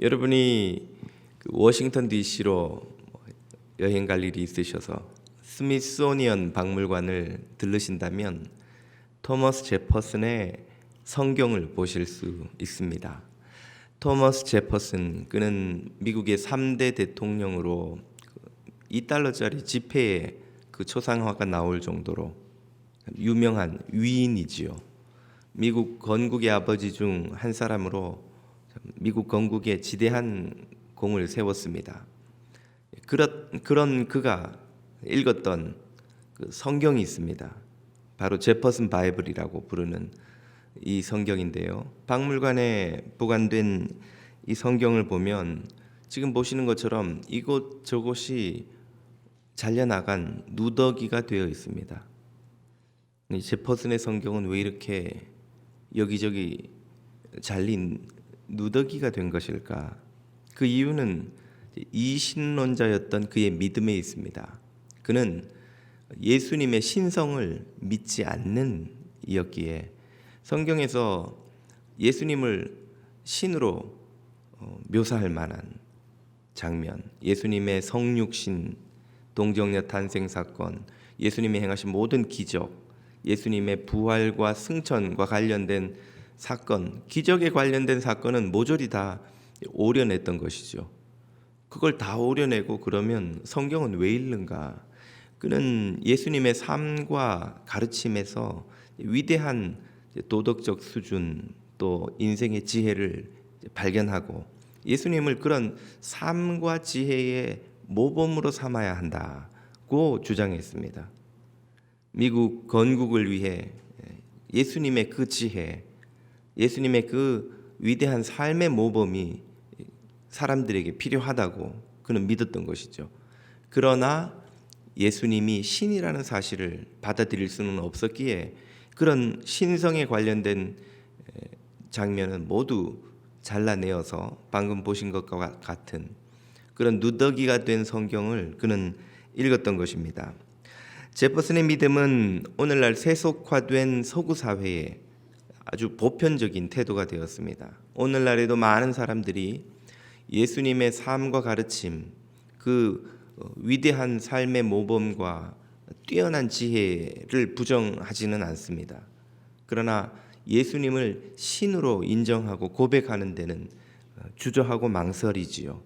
여러분이 워싱턴 DC로 여행 갈 일이 있으셔서 스미소니언 박물관을 들르신다면 토머스 제퍼슨의 성경을 보실 수 있습니다. 토머스 제퍼슨, 그는 미국의 3대 대통령으로 $2짜리 지폐에 그 초상화가 나올 정도로 유명한 위인이지요. 미국 건국의 아버지 중 한 사람으로 미국 건국에 지대한 공을 세웠습니다. 그런 그가 읽었던 그 성경이 있습니다. 바로 제퍼슨 바이블이라고 부르는 이 성경인데요. 박물관에 보관된 이 성경을 보면 지금 보시는 것처럼 이곳저곳이 잘려나간 누더기가 되어 있습니다. 이 제퍼슨의 성경은 왜 이렇게 여기저기 잘린 누더기가 된 것일까? 그 이유는 이신론자였던 그의 믿음에 있습니다. 그는 예수님의 신성을 믿지 않는 이였기에 성경에서 예수님을 신으로 묘사할 만한 장면, 예수님의 성육신, 동정녀 탄생 사건, 예수님이 행하신 모든 기적, 예수님의 부활과 승천과 관련된 사건, 기적에 관련된 사건은 모조리 다 오려냈던 것이죠. 그걸 다 오려내고 그러면 성경은 왜 읽는가? 그는 예수님의 삶과 가르침에서 위대한 도덕적 수준, 또 인생의 지혜를 발견하고 예수님을 그런 삶과 지혜의 모범으로 삼아야 한다고 주장했습니다. 미국 건국을 위해 예수님의 그 지혜, 예수님의 그 위대한 삶의 모범이 사람들에게 필요하다고 그는 믿었던 것이죠. 그러나 예수님이 신이라는 사실을 받아들일 수는 없었기에 그런 신성에 관련된 장면은 모두 잘라내어서 방금 보신 것과 같은 그런 누더기가 된 성경을 그는 읽었던 것입니다. 제퍼슨의 믿음은 오늘날 세속화된 서구 사회에 아주 보편적인 태도가 되었습니다. 오늘날에도 많은 사람들이 예수님의 삶과 가르침, 그 위대한 삶의 모범과 뛰어난 지혜를 부정하지는 않습니다. 그러나 예수님을 신으로 인정하고 고백하는 데는 주저하고 망설이지요.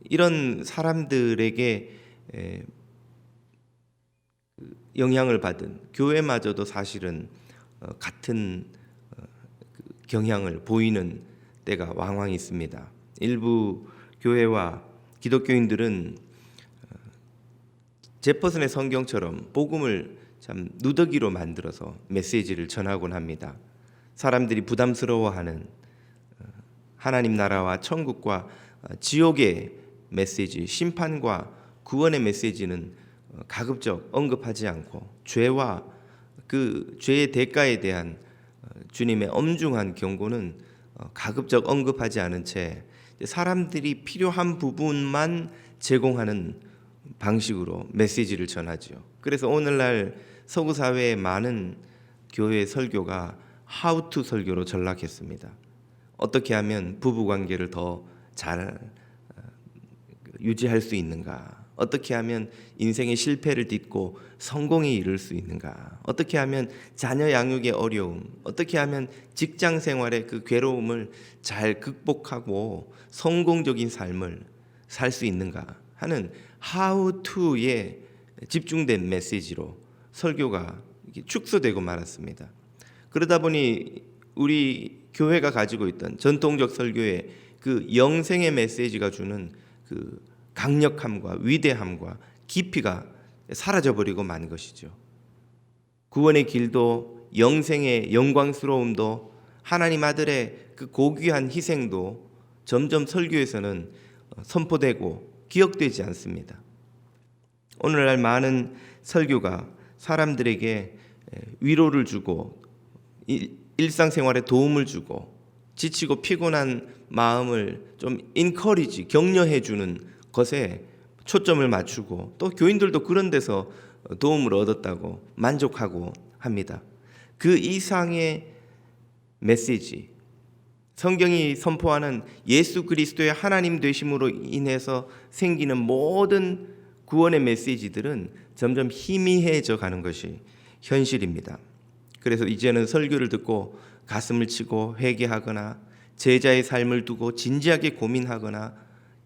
이런 사람들에게 영향을 받은 교회마저도 사실은 같은 경향을 보이는 때가 왕왕 있습니다. 일부 교회와 기독교인들은 제퍼슨의 성경처럼 복음을 참 누더기로 만들어서 메시지를 전하곤 합니다. 사람들이 부담스러워하는 하나님 나라와 천국과 지옥의 메시지, 심판과 구원의 메시지는 가급적 언급하지 않고 죄와 그 죄의 대가에 대한 주님의 엄중한 경고는 가급적 언급하지 않은 채 사람들이 필요한 부분만 제공하는 방식으로 메시지를 전하죠. 그래서 오늘날 서구 사회의 많은 교회 설교가 how to 설교로 전락했습니다. 어떻게 하면 부부 관계를 더 잘 유지할 수 있는가? 어떻게 하면 인생의 실패를 딛고 성공에 이를 수 있는가? 어떻게 하면 자녀 양육의 어려움, 어떻게 하면 직장 생활의 그 괴로움을 잘 극복하고 성공적인 삶을 살 수 있는가 하는 how to에 집중된 메시지로 설교가 축소되고 말았습니다. 그러다 보니 우리 교회가 가지고 있던 전통적 설교의 그 영생의 메시지가 주는 그 강력함과 위대함과 깊이가 사라져버리고 만 것이죠. 구원의 길도 영생의 영광스러움도 하나님 아들의 그 고귀한 희생도 점점 설교에서는 선포되고 기억되지 않습니다. 오늘날 많은 설교가 사람들에게 위로를 주고 일상생활에 도움을 주고 지치고 피곤한 마음을 좀 인커리지, 격려해 주는 것에 초점을 맞추고 또 교인들도 그런 데서 도움을 얻었다고 만족하고 합니다. 그 이상의 메시지, 성경이 선포하는 예수 그리스도의 하나님 되심으로 인해서 생기는 모든 구원의 메시지들은 점점 희미해져 가는 것이 현실입니다. 그래서 이제는 설교를 듣고 가슴을 치고 회개하거나 제자의 삶을 두고 진지하게 고민하거나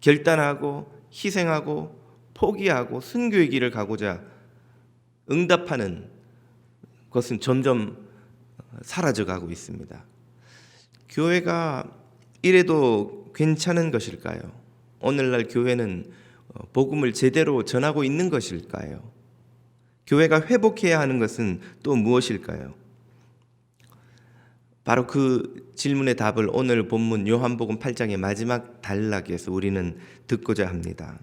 결단하고 희생하고 포기하고 순교의 길을 가고자 응답하는 것은 점점 사라져가고 있습니다. 교회가 이래도 괜찮은 것일까요? 오늘날 교회는 복음을 제대로 전하고 있는 것일까요? 교회가 회복해야 하는 것은 또 무엇일까요? 바로 그 질문의 답을 오늘 본문 요한복음 8장의 마지막 단락에서 우리는 듣고자 합니다.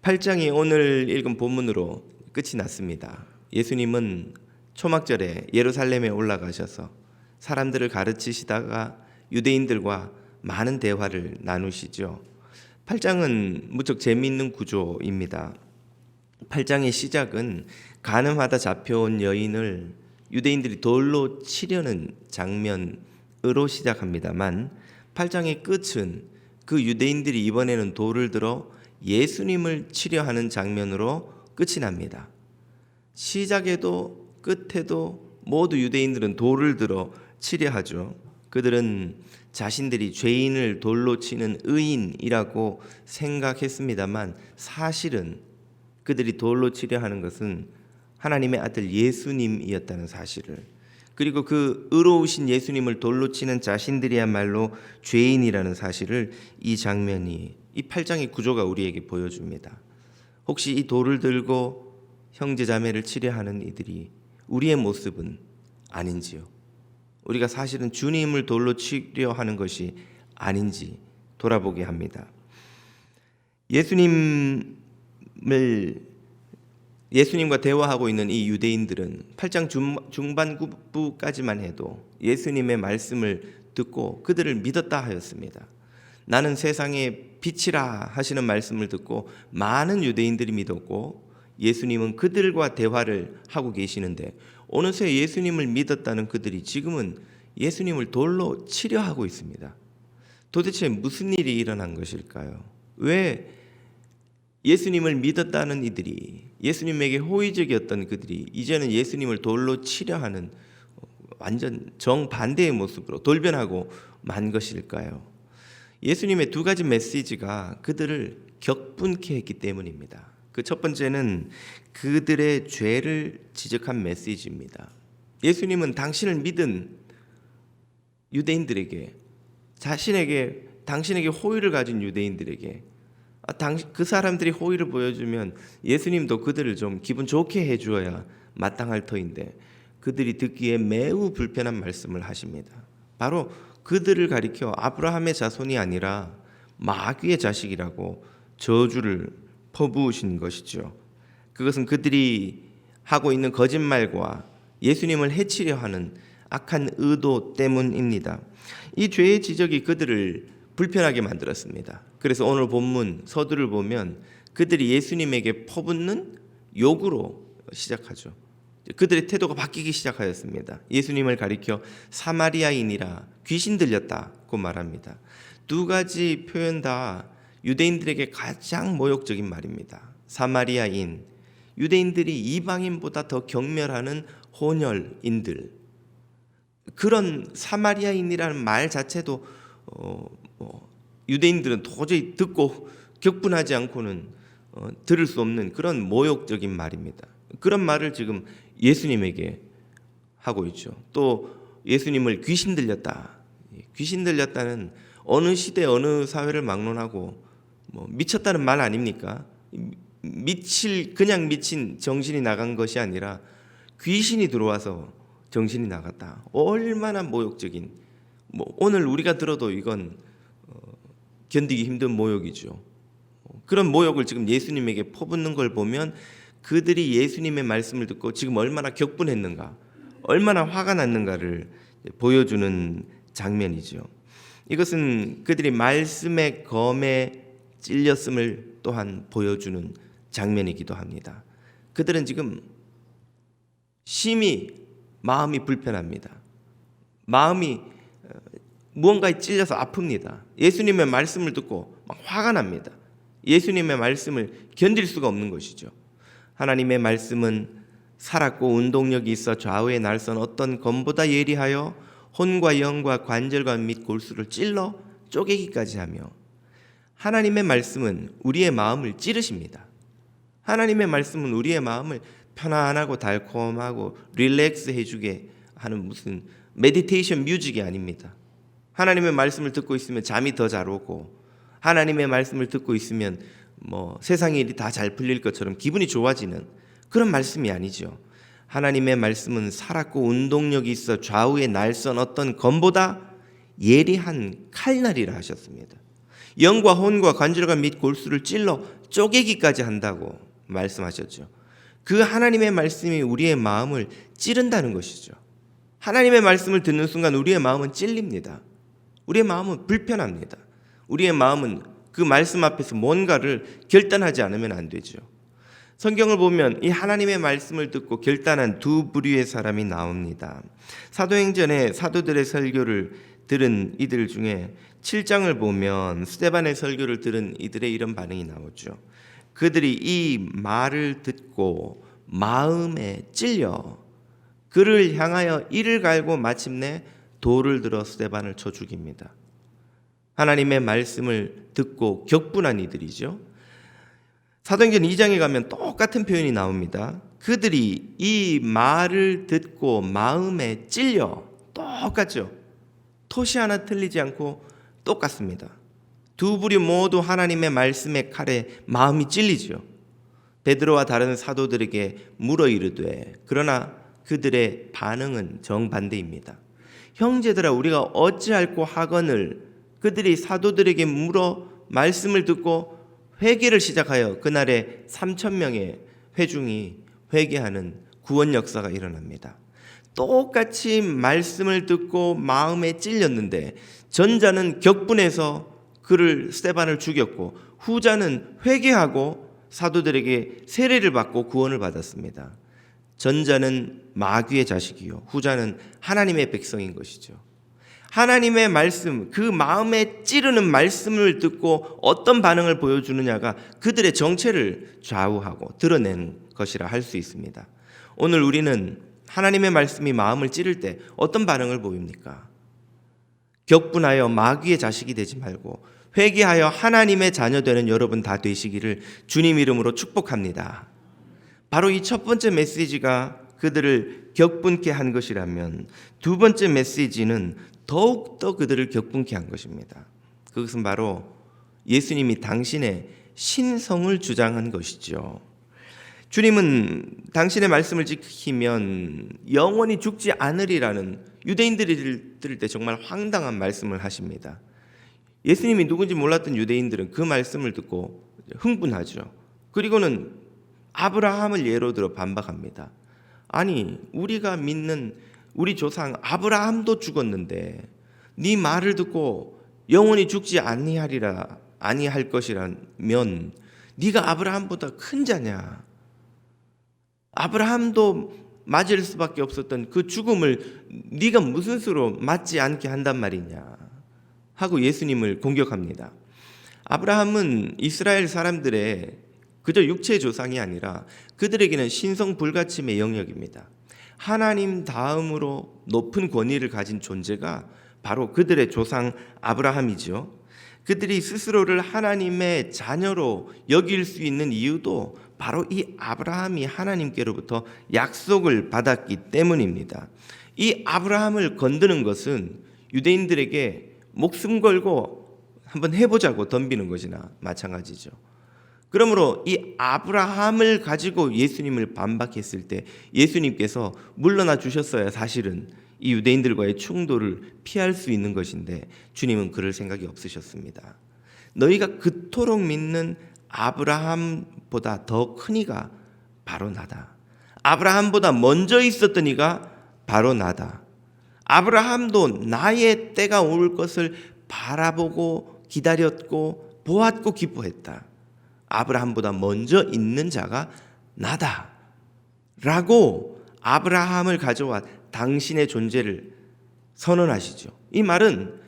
8장이 오늘 읽은 본문으로 끝이 났습니다. 예수님은 초막절에 예루살렘에 올라가셔서 사람들을 가르치시다가 유대인들과 많은 대화를 나누시죠. 8장은 무척 재미있는 구조입니다. 8장의 시작은 간음하다 잡혀온 여인을 유대인들이 돌로 치려는 장면으로 시작합니다만 8장의 끝은 그 유대인들이 이번에는 돌을 들어 예수님을 치려 하는 장면으로 끝이 납니다. 시작에도 끝에도 모두 유대인들은 돌을 들어 치려 하죠. 그들은 자신들이 죄인을 돌로 치는 의인이라고 생각했습니다만 사실은 그들이 돌로 치려 하는 것은 하나님의 아들 예수님이었다는 사실을, 그리고 그 의로우신 예수님을 돌로 치는 자신들이야말로 죄인이라는 사실을 이 장면이, 이 8장의 구조가 우리에게 보여줍니다. 혹시 이 돌을 들고 형제 자매를 치려 하는 이들이 우리의 모습은 아닌지요? 우리가 사실은 주님을 돌로 치려 하는 것이 아닌지 돌아보게 합니다. 예수님과 대화하고 있는 이 유대인들은 8장 중반부까지만 해도 예수님의 말씀을 듣고 그들을 믿었다 하였습니다. 나는 세상의 빛이라 하시는 말씀을 듣고 많은 유대인들이 믿었고 예수님은 그들과 대화를 하고 계시는데 어느새 예수님을 믿었다는 그들이 지금은 예수님을 돌로 치려 하고 있습니다. 도대체 무슨 일이 일어난 것일까요? 왜 예수님을 믿었다는 이들이, 예수님에게 호의적이었던 그들이 이제는 예수님을 돌로 치려 하는 완전 정반대의 모습으로 돌변하고 만 것일까요? 예수님의 두 가지 메시지가 그들을 격분케 했기 때문입니다. 그 첫 번째는 그들의 죄를 지적한 메시지입니다. 예수님은 당신을 믿은 유대인들에게, 당신에게 호의를 가진 유대인들에게, 그 사람들이 호의를 보여주면 예수님도 그들을 좀 기분 좋게 해주어야 마땅할 터인데 그들이 듣기에 매우 불편한 말씀을 하십니다. 바로 그들을 가리켜 아브라함의 자손이 아니라 마귀의 자식이라고 저주를 퍼부으신 것이죠. 그것은 그들이 하고 있는 거짓말과 예수님을 해치려 하는 악한 의도 때문입니다. 이 죄의 지적이 그들을 불편하게 만들었습니다. 그래서 오늘 본문 서두를 보면 그들이 예수님에게 퍼붓는 욕으로 시작하죠. 그들의 태도가 바뀌기 시작하였습니다. 예수님을 가리켜 사마리아인이라 귀신 들렸다고 말합니다. 두 가지 표현 다 유대인들에게 가장 모욕적인 말입니다. 사마리아인, 유대인들이 이방인보다 더 경멸하는 혼혈인들, 그런 사마리아인이라는 말 자체도 유대인들은 도저히 듣고 격분하지 않고는 들을 수 없는 그런 모욕적인 말입니다. 그런 말을 지금 예수님에게 하고 있죠. 또 예수님을 귀신 들렸다. 귀신 들렸다는 어느 시대 어느 사회를 막론하고 미쳤다는 말 아닙니까? 그냥 미친 정신이 나간 것이 아니라 귀신이 들어와서 정신이 나갔다. 얼마나 모욕적인, 오늘 우리가 들어도 이건 견디기 힘든 모욕이죠. 그런 모욕을 지금 예수님에게 퍼붓는 걸 보면 그들이 예수님의 말씀을 듣고 지금 얼마나 격분했는가, 얼마나 화가 났는가를 보여주는 장면이죠. 이것은 그들이 말씀의 검에 찔렸음을 또한 보여주는 장면이기도 합니다. 그들은 지금 심히 마음이 불편합니다. 마음이 무언가에 찔려서 아픕니다. 예수님의 말씀을 듣고 막 화가 납니다. 예수님의 말씀을 견딜 수가 없는 것이죠. 하나님의 말씀은 살았고 운동력이 있어 좌우에 날선 어떤 검보다 예리하여 혼과 영과 관절과 및 골수를 찔러 쪼개기까지 하며, 하나님의 말씀은 우리의 마음을 찌르십니다. 하나님의 말씀은 우리의 마음을 편안하고 달콤하고 릴렉스 해주게 하는 무슨 메디테이션 뮤직이 아닙니다. 하나님의 말씀을 듣고 있으면 잠이 더 잘 오고, 하나님의 말씀을 듣고 있으면 세상 일이 다 잘 풀릴 것처럼 기분이 좋아지는 그런 말씀이 아니죠. 하나님의 말씀은 살았고 운동력이 있어 좌우에 날선 어떤 검보다 예리한 칼날이라 하셨습니다. 영과 혼과 관절과 및 골수를 찔러 쪼개기까지 한다고 말씀하셨죠. 그 하나님의 말씀이 우리의 마음을 찌른다는 것이죠. 하나님의 말씀을 듣는 순간 우리의 마음은 찔립니다. 우리의 마음은 불편합니다. 우리의 마음은 그 말씀 앞에서 뭔가를 결단하지 않으면 안 되죠. 성경을 보면 이 하나님의 말씀을 듣고 결단한 두 부류의 사람이 나옵니다. 사도행전에 사도들의 설교를 들은 이들 중에 7장을 보면 스데반의 설교를 들은 이들의 이런 반응이 나오죠. 그들이 이 말을 듣고 마음에 찔려 그를 향하여 이를 갈고 마침내 돌을 들어 스데반을 쳐 죽입니다. 하나님의 말씀을 듣고 격분한 이들이죠. 사도행전 2장에 가면 똑같은 표현이 나옵니다. 그들이 이 말을 듣고 마음에 찔려, 똑같죠. 토시 하나 틀리지 않고 똑같습니다. 두 부류 모두 하나님의 말씀의 칼에 마음이 찔리죠. 베드로와 다른 사도들에게 물어 이르되, 그러나 그들의 반응은 정반대입니다. 형제들아, 우리가 어찌할꼬 하거늘, 그들이 사도들에게 물어 말씀을 듣고 회개를 시작하여 그날에 3,000명의 회중이 회개하는 구원 역사가 일어납니다. 똑같이 말씀을 듣고 마음에 찔렸는데 전자는 격분해서 그를 스데반을 죽였고, 후자는 회개하고 사도들에게 세례를 받고 구원을 받았습니다. 전자는 마귀의 자식이요, 후자는 하나님의 백성인 것이죠. 하나님의 말씀, 그 마음에 찌르는 말씀을 듣고 어떤 반응을 보여주느냐가 그들의 정체를 좌우하고 드러낸 것이라 할 수 있습니다. 오늘 우리는 하나님의 말씀이 마음을 찌를 때 어떤 반응을 보입니까? 격분하여 마귀의 자식이 되지 말고 회개하여 하나님의 자녀 되는 여러분 다 되시기를 주님 이름으로 축복합니다. 바로 이 첫 번째 메시지가 그들을 격분케 한 것이라면, 두 번째 메시지는 더욱더 그들을 격분케 한 것입니다. 그것은 바로 예수님이 당신의 신성을 주장한 것이죠. 주님은 당신의 말씀을 지키면 영원히 죽지 않으리라는 유대인들이 들을 때 정말 황당한 말씀을 하십니다. 예수님이 누군지 몰랐던 유대인들은 그 말씀을 듣고 흥분하죠. 그리고는 아브라함을 예로 들어 반박합니다. 아니, 우리가 믿는 우리 조상 아브라함도 죽었는데 네 말을 듣고 영원히 죽지 아니할 것이라면 네가 아브라함보다 큰 자냐? 아브라함도 맞을 수밖에 없었던 그 죽음을 네가 무슨 수로 맞지 않게 한단 말이냐 하고 예수님을 공격합니다. 아브라함은 이스라엘 사람들의 그저 육체의 조상이 아니라 그들에게는 신성 불가침의 영역입니다. 하나님 다음으로 높은 권위를 가진 존재가 바로 그들의 조상 아브라함이죠. 그들이 스스로를 하나님의 자녀로 여길 수 있는 이유도 바로 이 아브라함이 하나님께로부터 약속을 받았기 때문입니다. 이 아브라함을 건드는 것은 유대인들에게 목숨 걸고 한번 해보자고 덤비는 것이나 마찬가지죠. 그러므로 이 아브라함을 가지고 예수님을 반박했을 때 예수님께서 물러나 주셨어야 사실은 이 유대인들과의 충돌을 피할 수 있는 것인데, 주님은 그럴 생각이 없으셨습니다. 너희가 그토록 믿는 아브라함보다 더 큰 이가 바로 나다. 아브라함보다 먼저 있었던 이가 바로 나다. 아브라함도 나의 때가 올 것을 바라보고 기다렸고 보았고 기뻐했다. 아브라함보다 먼저 있는 자가 나다 라고 아브라함을 가져와 당신의 존재를 선언하시죠. 이 말은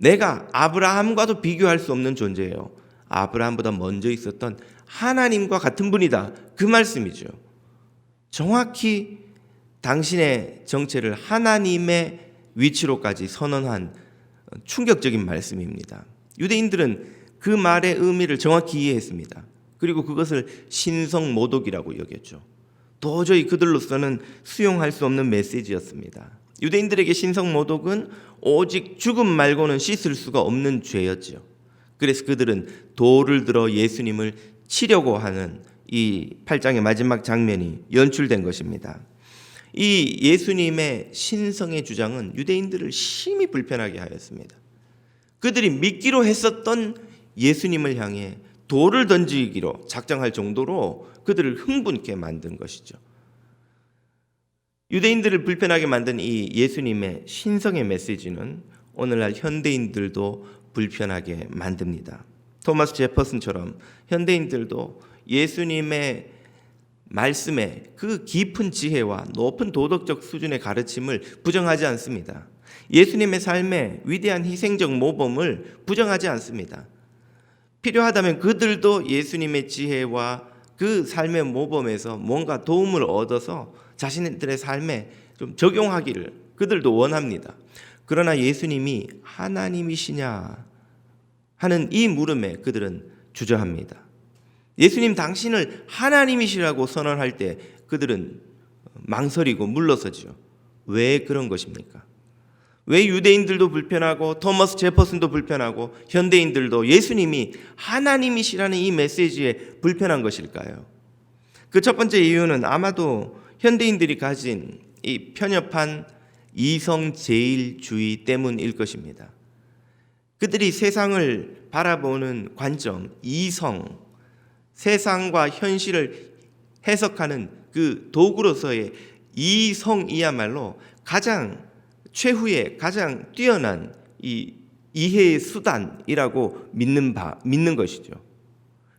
내가 아브라함과도 비교할 수 없는 존재예요. 아브라함보다 먼저 있었던 하나님과 같은 분이다. 그 말씀이죠. 정확히 당신의 정체를 하나님의 위치로까지 선언한 충격적인 말씀입니다. 유대인들은 그 말의 의미를 정확히 이해했습니다. 그리고 그것을 신성모독이라고 여겼죠. 도저히 그들로서는 수용할 수 없는 메시지였습니다. 유대인들에게 신성모독은 오직 죽음 말고는 씻을 수가 없는 죄였죠. 그래서 그들은 돌을 들어 예수님을 치려고 하는 이 8장의 마지막 장면이 연출된 것입니다. 이 예수님의 신성의 주장은 유대인들을 심히 불편하게 하였습니다. 그들이 믿기로 했었던 예수님을 향해 돌을 던지기로 작정할 정도로 그들을 흥분케 만든 것이죠. 유대인들을 불편하게 만든 이 예수님의 신성의 메시지는 오늘날 현대인들도 불편하게 만듭니다. 토마스 제퍼슨처럼 현대인들도 예수님의 말씀의 그 깊은 지혜와 높은 도덕적 수준의 가르침을 부정하지 않습니다. 예수님의 삶의 위대한 희생적 모범을 부정하지 않습니다. 필요하다면 그들도 예수님의 지혜와 그 삶의 모범에서 뭔가 도움을 얻어서 자신들의 삶에 좀 적용하기를 그들도 원합니다. 그러나 예수님이 하나님이시냐 하는 이 물음에 그들은 주저합니다. 예수님 당신을 하나님이시라고 선언할 때 그들은 망설이고 물러서죠. 왜 그런 것입니까? 왜 유대인들도 불편하고 토머스 제퍼슨도 불편하고 현대인들도 예수님이 하나님이시라는 이 메시지에 불편한 것일까요? 그 첫 번째 이유는 아마도 현대인들이 가진 이 편협한 이성제일주의 때문일 것입니다. 그들이 세상을 바라보는 관점, 이성, 세상과 현실을 해석하는 그 도구로서의 이성이야말로 가장 최후의 가장 뛰어난 이 이해의 수단이라고 믿는 것이죠.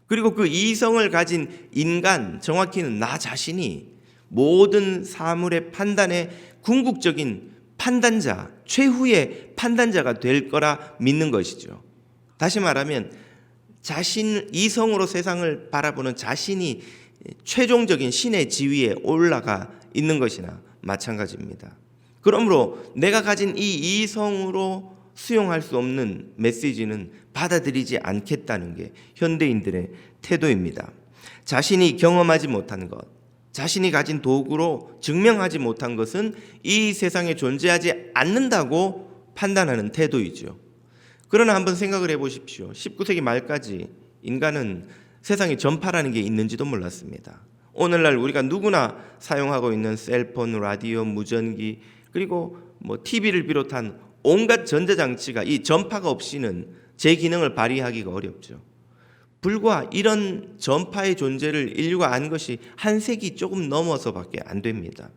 그리고 그 이성을 가진 인간, 정확히는 나 자신이 모든 사물의 판단의 궁극적인 판단자, 최후의 판단자가 될 거라 믿는 것이죠. 다시 말하면 이성으로 세상을 바라보는 자신이 최종적인 신의 지위에 올라가 있는 것이나 마찬가지입니다. 그러므로 내가 가진 이 이성으로 수용할 수 없는 메시지는 받아들이지 않겠다는 게 현대인들의 태도입니다. 자신이 경험하지 못한 것, 자신이 가진 도구로 증명하지 못한 것은 이 세상에 존재하지 않는다고 판단하는 태도이죠. 그러나 한번 생각을 해보십시오. 19세기 말까지 인간은 세상에 전파라는 게 있는지도 몰랐습니다. 오늘날 우리가 누구나 사용하고 있는 셀폰, 라디오, 무전기 그리고 TV를 비롯한 온갖 전자장치가 이 전파가 없이는 제 기능을 발휘하기가 어렵죠. 불과 이런 전파의 존재를 인류가 안 것이 한 세기 조금 넘어서밖에 안 됩니다.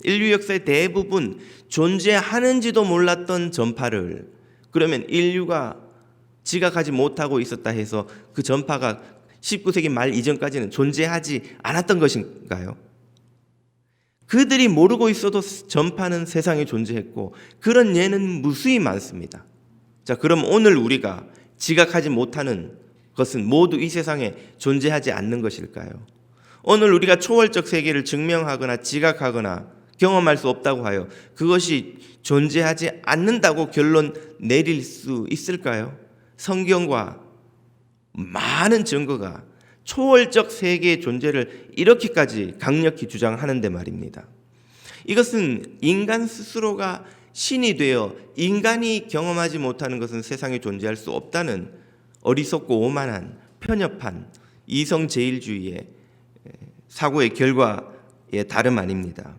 인류 역사의 대부분 존재하는지도 몰랐던 전파를 그러면 인류가 지각하지 못하고 있었다 해서 그 전파가 19세기 말 이전까지는 존재하지 않았던 것인가요? 그들이 모르고 있어도 전파는 세상에 존재했고 그런 예는 무수히 많습니다. 자, 그럼 오늘 우리가 지각하지 못하는 것은 모두 이 세상에 존재하지 않는 것일까요? 오늘 우리가 초월적 세계를 증명하거나 지각하거나 경험할 수 없다고 하여 그것이 존재하지 않는다고 결론 내릴 수 있을까요? 성경과 많은 증거가 초월적 세계의 존재를 이렇게까지 강력히 주장하는데 말입니다. 이것은 인간 스스로가 신이 되어 인간이 경험하지 못하는 것은 세상에 존재할 수 없다는 어리석고 오만한 편협한 이성제일주의의 사고의 결과의 다름 아닙니다.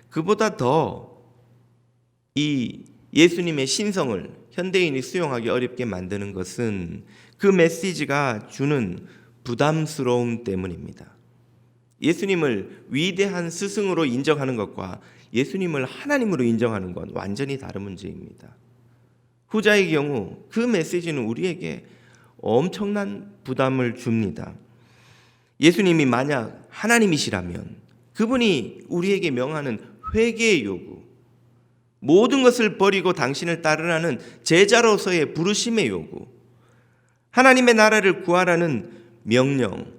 그보다 더 이 예수님의 신성을 현대인이 수용하기 어렵게 만드는 것은 그 메시지가 주는 부담스러움 때문입니다. 예수님을 위대한 스승으로 인정하는 것과 예수님을 하나님으로 인정하는 건 완전히 다른 문제입니다. 후자의 경우 그 메시지는 우리에게 엄청난 부담을 줍니다. 예수님이 만약 하나님이시라면 그분이 우리에게 명하는 회개의 요구, 모든 것을 버리고 당신을 따르라는 제자로서의 부르심의 요구, 하나님의 나라를 구하라는 명령,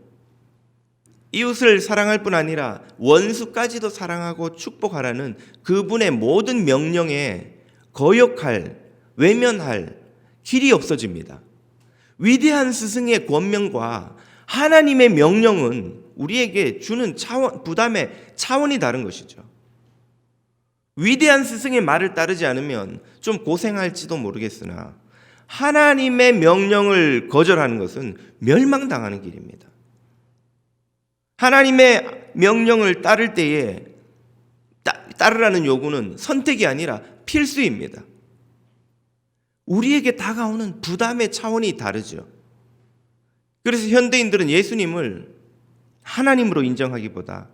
이웃을 사랑할 뿐 아니라 원수까지도 사랑하고 축복하라는 그분의 모든 명령에 거역할, 외면할 길이 없어집니다. 위대한 스승의 권명과 하나님의 명령은 우리에게 주는 부담의 차원이 다른 것이죠. 위대한 스승의 말을 따르지 않으면 좀 고생할지도 모르겠으나 하나님의 명령을 거절하는 것은 멸망당하는 길입니다. 하나님의 명령을 따를 때에 따르라는 요구는 선택이 아니라 필수입니다. 우리에게 다가오는 부담의 차원이 다르죠. 그래서 현대인들은 예수님을 하나님으로 인정하기보다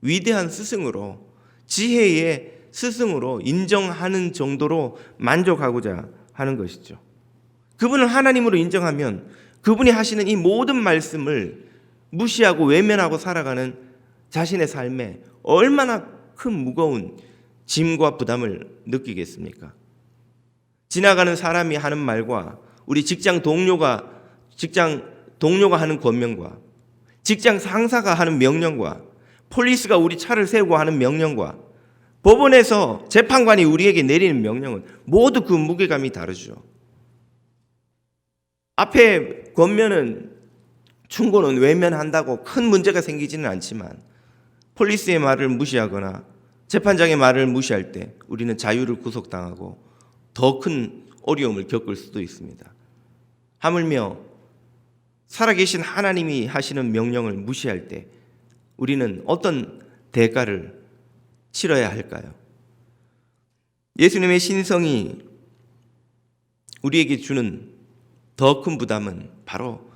위대한 스승으로, 지혜의 스승으로 인정하는 정도로 만족하고자 하는 것이죠. 그분을 하나님으로 인정하면 그분이 하시는 이 모든 말씀을 무시하고 외면하고 살아가는 자신의 삶에 얼마나 큰 무거운 짐과 부담을 느끼겠습니까? 지나가는 사람이 하는 말과 우리 직장 동료가 하는 권명과 직장 상사가 하는 명령과 폴리스가 우리 차를 세우고 하는 명령과 법원에서 재판관이 우리에게 내리는 명령은 모두 그 무게감이 다르죠. 앞에 권면은 충고는 외면한다고 큰 문제가 생기지는 않지만 폴리스의 말을 무시하거나 재판장의 말을 무시할 때 우리는 자유를 구속당하고 더 큰 어려움을 겪을 수도 있습니다. 하물며 살아계신 하나님이 하시는 명령을 무시할 때 우리는 어떤 대가를 치러야 할까요? 예수님의 신성이 우리에게 주는 더 큰 부담은 바로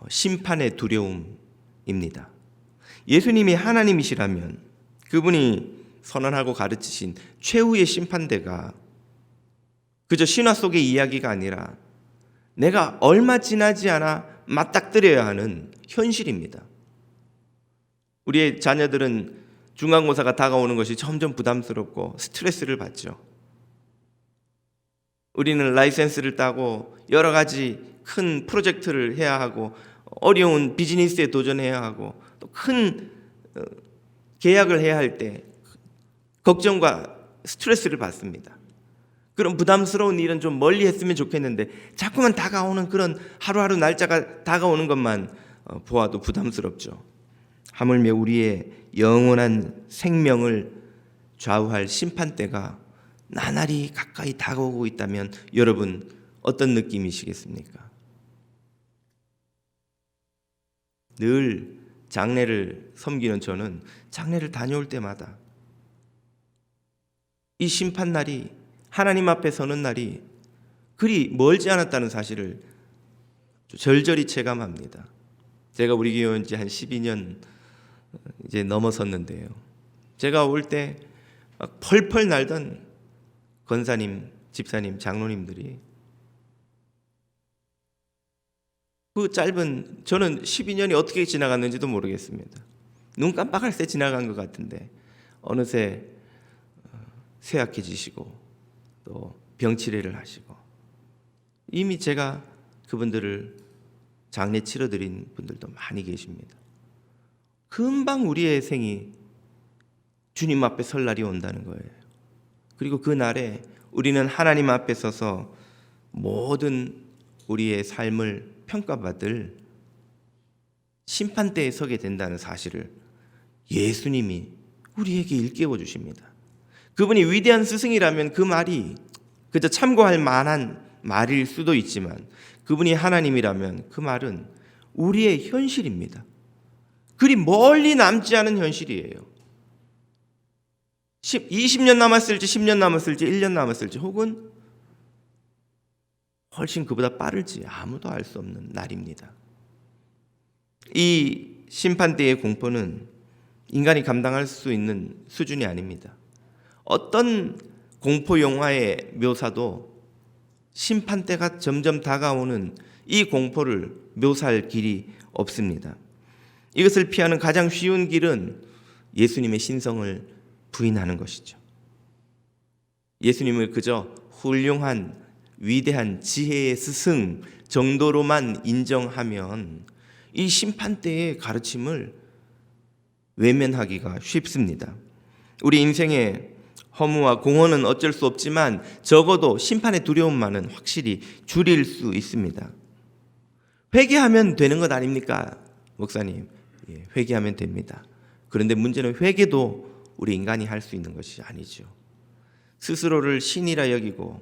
심판의 두려움입니다. 예수님이 하나님이시라면 그분이 선언하고 가르치신 최후의 심판대가 그저 신화 속의 이야기가 아니라 내가 얼마 지나지 않아 맞닥뜨려야 하는 현실입니다. 우리의 자녀들은 중간고사가 다가오는 것이 점점 부담스럽고 스트레스를 받죠. 우리는 라이센스를 따고 여러 가지 큰 프로젝트를 해야 하고 어려운 비즈니스에 도전해야 하고 또 큰 계약을 해야 할 때 걱정과 스트레스를 받습니다. 그런 부담스러운 일은 좀 멀리 했으면 좋겠는데 자꾸만 다가오는 그런 하루하루 날짜가 다가오는 것만 보아도 부담스럽죠. 하물며 우리의 영원한 생명을 좌우할 심판대가 나날이 가까이 다가오고 있다면 여러분 어떤 느낌이시겠습니까? 늘 장례를 섬기는 저는 장례를 다녀올 때마다 이 심판날이 하나님 앞에 서는 날이 그리 멀지 않았다는 사실을 절절히 체감합니다. 제가 우리 교회 온 지 한 12년 이제 넘어섰는데요. 제가 올 때 막 펄펄 날던 권사님, 집사님, 장로님들이 그 짧은 저는 12년이 어떻게 지나갔는지도 모르겠습니다. 눈 깜빡할 새 지나간 것 같은데 어느새 쇠약해지시고 또 병치레를 하시고 이미 제가 그분들을 장례 치러드린 분들도 많이 계십니다. 금방 우리의 생이 주님 앞에 설 날이 온다는 거예요. 그리고 그 날에 우리는 하나님 앞에 서서 모든 우리의 삶을 평가받을 심판대에 서게 된다는 사실을 예수님이 우리에게 일깨워 주십니다. 그분이 위대한 스승이라면 그 말이 그저 참고할 만한 말일 수도 있지만 그분이 하나님이라면 그 말은 우리의 현실입니다. 그리 멀리 남지 않은 현실이에요. 20년 남았을지 10년 남았을지 1년 남았을지 혹은 훨씬 그보다 빠를지 아무도 알 수 없는 날입니다. 이 심판대의 공포는 인간이 감당할 수 있는 수준이 아닙니다. 어떤 공포 영화의 묘사도 심판대가 점점 다가오는 이 공포를 묘사할 길이 없습니다. 이것을 피하는 가장 쉬운 길은 예수님의 신성을 부인하는 것이죠. 예수님을 그저 훌륭한 위대한 지혜의 스승 정도로만 인정하면 이 심판대의 가르침을 외면하기가 쉽습니다. 우리 인생의 허무와 공허는 어쩔 수 없지만 적어도 심판의 두려움만은 확실히 줄일 수 있습니다. 회개하면 되는 것 아닙니까? 목사님, 예, 회개하면 됩니다. 그런데 문제는 회개도 우리 인간이 할 수 있는 것이 아니죠. 스스로를 신이라 여기고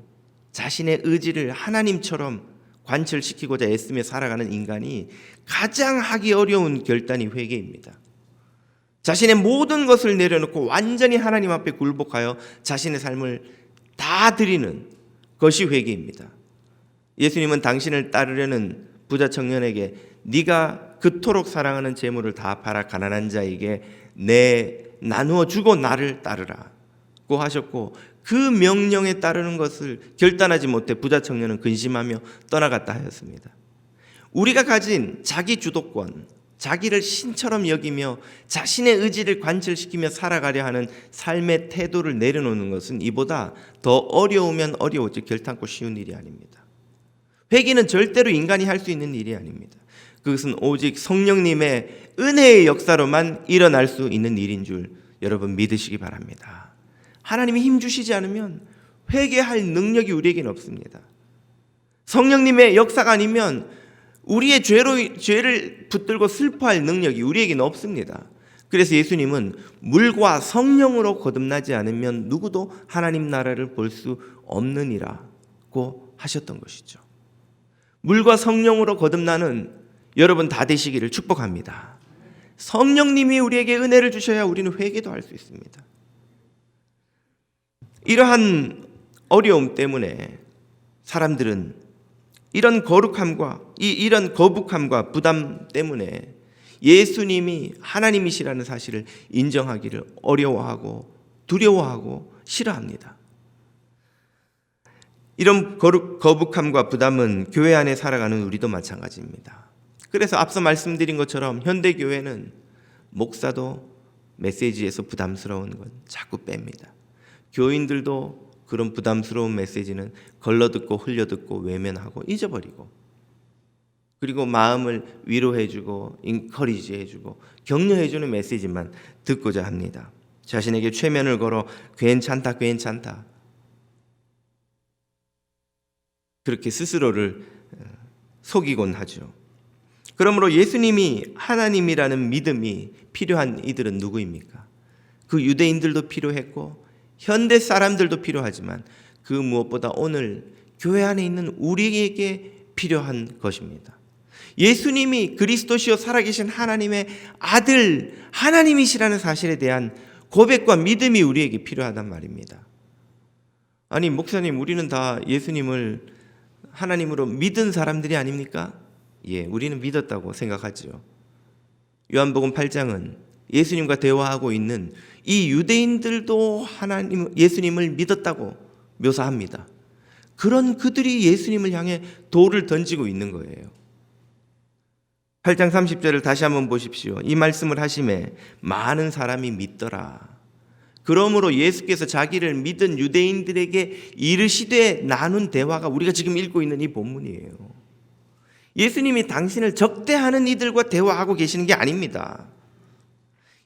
자신의 의지를 하나님처럼 관철시키고자 애쓰며 살아가는 인간이 가장 하기 어려운 결단이 회개입니다. 자신의 모든 것을 내려놓고 완전히 하나님 앞에 굴복하여 자신의 삶을 다 드리는 것이 회개입니다. 예수님은 당신을 따르려는 부자 청년에게 네가 그토록 사랑하는 재물을 다 팔아 가난한 자에게 나누어 주고 나를 따르라고 하셨고, 그 명령에 따르는 것을 결단하지 못해 부자 청년은 근심하며 떠나갔다 하였습니다. 우리가 가진 자기 주도권, 자기를 신처럼 여기며 자신의 의지를 관철시키며 살아가려 하는 삶의 태도를 내려놓는 것은 이보다 더 어려우면 어려웠지 결탄코 쉬운 일이 아닙니다. 회개는 절대로 인간이 할 수 있는 일이 아닙니다. 그것은 오직 성령님의 은혜의 역사로만 일어날 수 있는 일인 줄 여러분 믿으시기 바랍니다. 하나님이 힘 주시지 않으면 회개할 능력이 우리에게는 없습니다. 성령님의 역사가 아니면 우리의 죄를 붙들고 슬퍼할 능력이 우리에게는 없습니다. 그래서 예수님은 물과 성령으로 거듭나지 않으면 누구도 하나님 나라를 볼 수 없느니라고 하셨던 것이죠. 물과 성령으로 거듭나는 여러분 다 되시기를 축복합니다. 성령님이 우리에게 은혜를 주셔야 우리는 회개도 할 수 있습니다. 이러한 어려움 때문에 사람들은 이런 거룩함과 이런 거북함과 부담 때문에 예수님이 하나님이시라는 사실을 인정하기를 어려워하고 두려워하고 싫어합니다. 이런 거북함과 부담은 교회 안에 살아가는 우리도 마찬가지입니다. 그래서 앞서 말씀드린 것처럼 현대교회는 목사도 메시지에서 부담스러운 건 자꾸 뺍니다. 교인들도 그런 부담스러운 메시지는 걸러듣고 흘려듣고 외면하고 잊어버리고, 그리고 마음을 위로해주고 인커리지해주고 격려해주는 메시지만 듣고자 합니다. 자신에게 최면을 걸어 괜찮다 그렇게 스스로를 속이곤 하죠. 그러므로 예수님이 하나님이라는 믿음이 필요한 이들은 누구입니까? 그 유대인들도 필요했고 현대 사람들도 필요하지만 그 무엇보다 오늘 교회 안에 있는 우리에게 필요한 것입니다. 예수님이 그리스도시요 살아계신 하나님의 아들 하나님이시라는 사실에 대한 고백과 믿음이 우리에게 필요하단 말입니다. 아니 목사님, 우리는 다 예수님을 하나님으로 믿은 사람들이 아닙니까? 예, 우리는 믿었다고 생각하죠. 요한복음 8장은 예수님과 대화하고 있는 이 유대인들도 예수님을 믿었다고 묘사합니다. 그런 그들이 예수님을 향해 돌을 던지고 있는 거예요. 8장 30절을 다시 한번 보십시오. 이 말씀을 하심에 많은 사람이 믿더라. 그러므로 예수께서 자기를 믿은 유대인들에게 이르시되 나눈 대화가 우리가 지금 읽고 있는 이 본문이에요. 예수님이 당신을 적대하는 이들과 대화하고 계시는 게 아닙니다.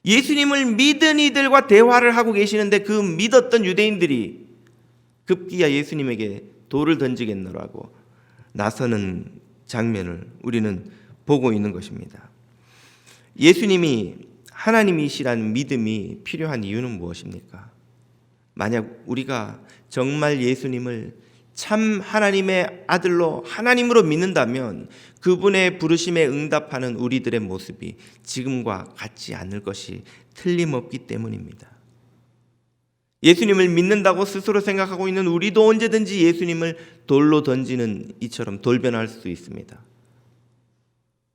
예수님을 믿은 이들과 대화를 하고 계시는데 그 믿었던 유대인들이 급기야 예수님에게 돌을 던지겠노라고 나서는 장면을 우리는 보고 있는 것입니다. 예수님이 하나님이시라는 믿음이 필요한 이유는 무엇입니까? 만약 우리가 정말 예수님을 참 하나님의 아들로 하나님으로 믿는다면 그분의 부르심에 응답하는 우리들의 모습이 지금과 같지 않을 것이 틀림없기 때문입니다. 예수님을 믿는다고 스스로 생각하고 있는 우리도 언제든지 예수님을 돌로 던지는 이처럼 돌변할 수 있습니다.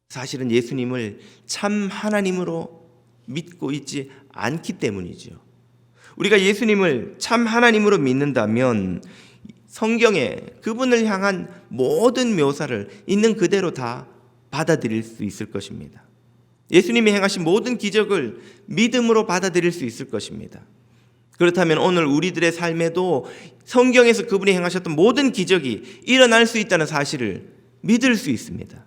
사실은 예수님을 참 하나님으로 믿고 있지 않기 때문이죠. 우리가 예수님을 참 하나님으로 믿는다면 성경에 그분을 향한 모든 묘사를 있는 그대로 다 받아들일 수 있을 것입니다. 예수님이 행하신 모든 기적을 믿음으로 받아들일 수 있을 것입니다. 그렇다면 오늘 우리들의 삶에도 성경에서 그분이 행하셨던 모든 기적이 일어날 수 있다는 사실을 믿을 수 있습니다.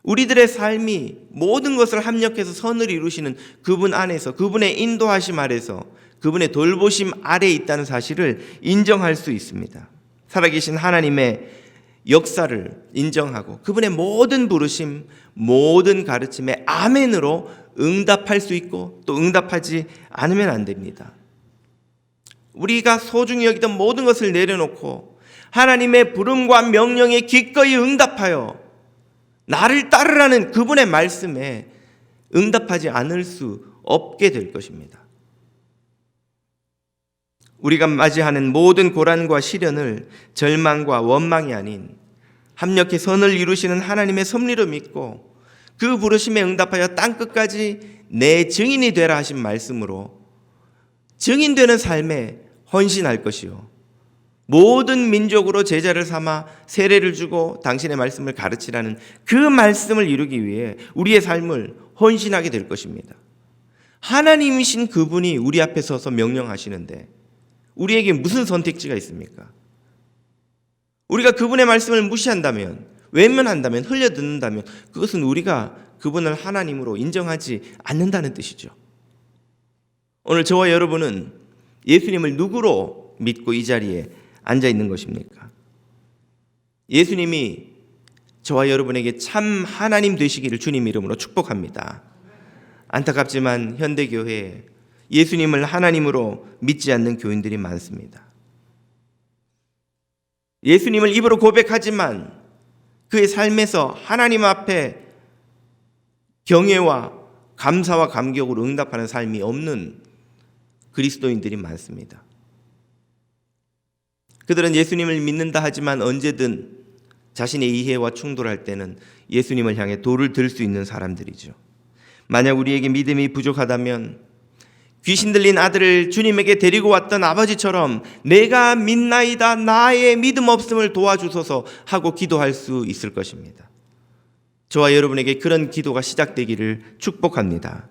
우리들의 삶이 모든 것을 합력해서 선을 이루시는 그분 안에서, 그분의 인도하심 아래서, 그분의 돌보심 아래에 있다는 사실을 인정할 수 있습니다. 살아계신 하나님의 역사를 인정하고 그분의 모든 부르심, 모든 가르침에 아멘으로 응답할 수 있고 또 응답하지 않으면 안 됩니다. 우리가 소중히 여기던 모든 것을 내려놓고 하나님의 부름과 명령에 기꺼이 응답하여 나를 따르라는 그분의 말씀에 응답하지 않을 수 없게 될 것입니다. 우리가 맞이하는 모든 고난과 시련을 절망과 원망이 아닌 합력해 선을 이루시는 하나님의 섭리로 믿고 그 부르심에 응답하여 땅끝까지 내 증인이 되라 하신 말씀으로 증인되는 삶에 헌신할 것이요, 모든 민족으로 제자를 삼아 세례를 주고 당신의 말씀을 가르치라는 그 말씀을 이루기 위해 우리의 삶을 헌신하게 될 것입니다. 하나님이신 그분이 우리 앞에 서서 명령하시는데 우리에게 무슨 선택지가 있습니까? 우리가 그분의 말씀을 무시한다면, 외면한다면, 흘려듣는다면 그것은 우리가 그분을 하나님으로 인정하지 않는다는 뜻이죠. 오늘 저와 여러분은 예수님을 누구로 믿고 이 자리에 앉아 있는 것입니까? 예수님이 저와 여러분에게 참 하나님 되시기를 주님 이름으로 축복합니다. 안타깝지만 현대교회에 예수님을 하나님으로 믿지 않는 교인들이 많습니다. 예수님을 입으로 고백하지만 그의 삶에서 하나님 앞에 경외와 감사와 감격으로 응답하는 삶이 없는 그리스도인들이 많습니다. 그들은 예수님을 믿는다 하지만 언제든 자신의 이해와 충돌할 때는 예수님을 향해 돌을 들 수 있는 사람들이죠. 만약 우리에게 믿음이 부족하다면 귀신 들린 아들을 주님에게 데리고 왔던 아버지처럼 내가 믿나이다, 나의 믿음 없음을 도와주소서 하고 기도할 수 있을 것입니다. 저와 여러분에게 그런 기도가 시작되기를 축복합니다.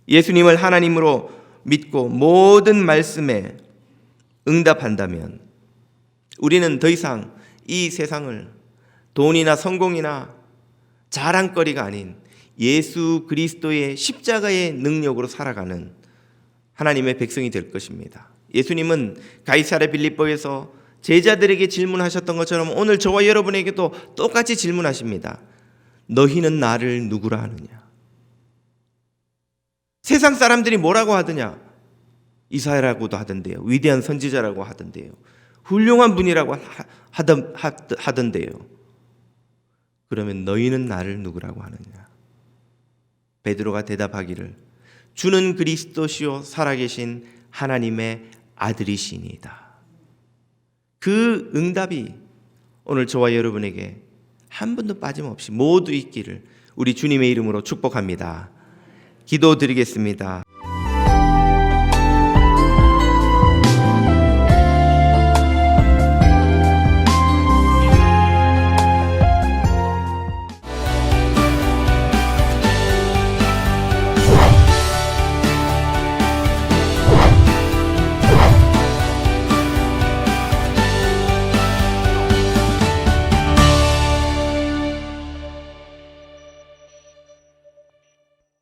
예수님을 하나님으로 믿고 모든 말씀에 응답한다면 우리는 더 이상 이 세상을 돈이나 성공이나 자랑거리가 아닌 예수 그리스도의 십자가의 능력으로 살아가는 하나님의 백성이 될 것입니다. 예수님은 가이사랴 빌립보에서 제자들에게 질문하셨던 것처럼 오늘 저와 여러분에게도 똑같이 질문하십니다. 너희는 나를 누구라 하느냐? 세상 사람들이 뭐라고 하더냐? 이사야라고도 하던데요, 위대한 선지자라고 하던데요, 훌륭한 분이라고 하던데요. 그러면 너희는 나를 누구라고 하느냐? 베드로가 대답하기를 주는 그리스도시요 살아계신 하나님의 아들이시니이다. 그 응답이 오늘 저와 여러분에게 한 번도 빠짐없이 모두 있기를 우리 주님의 이름으로 축복합니다. 기도드리겠습니다.